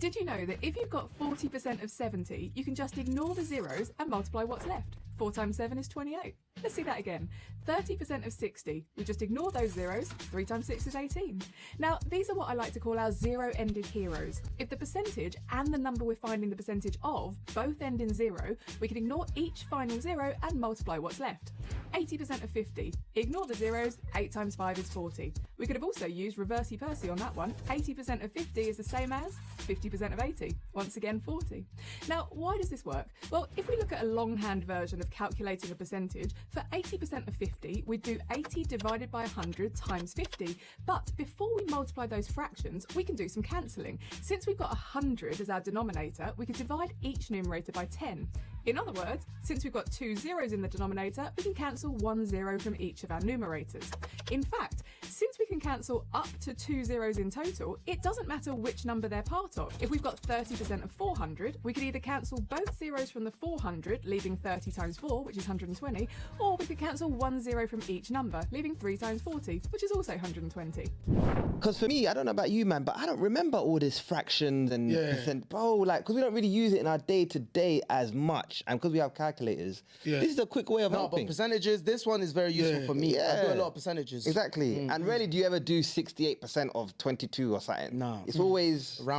Did you know that if you've got 40% of 70, you can just ignore the zeros and multiply what's left? 4 times 7 is 28. Let's see that again. 30% of 60, we just ignore those zeros. 3 times 6 is 18. Now, these are what I like to call our zero-ended heroes. If the percentage and the number we're finding the percentage of both end in 0, we can ignore each final 0 and multiply what's left. 80% of 50, ignore the zeros. 8 times 5 is 40. We could have also used reversey-Percy on that one. 80% of 50 is the same as 50% of 80. Once again, 40. Now, why does this work? Well, if we look at a longhand version of calculating a percentage, for 80% of 50, we'd do 80 divided by 100 times 50. But before we multiply those fractions, we can do some cancelling. Since we've got 100 as our denominator, we can divide each numerator by 10. In other words, since we've got 2 zeros in the denominator, we can cancel 1 0 from each of our numerators. In fact, since we can cancel up to 2 zeros in total, it doesn't matter which number they're part of. If we've got 30% of 400, we could either cancel both zeros from the 400, leaving 30 times 4, which is 120, or we could cancel 1 0 from each number, leaving 3 times 40, which is also 120. Because for me, I don't know about you, man, but I don't remember all this fractions and percent, bro, like, because we don't really use it in our day-to-day as much, and because we have calculators, this is a quick way of helping. But percentages, this one is very useful for me. I do a lot of percentages. Exactly. And rarely do you ever do 68% of 22 or something. No. It's always... Round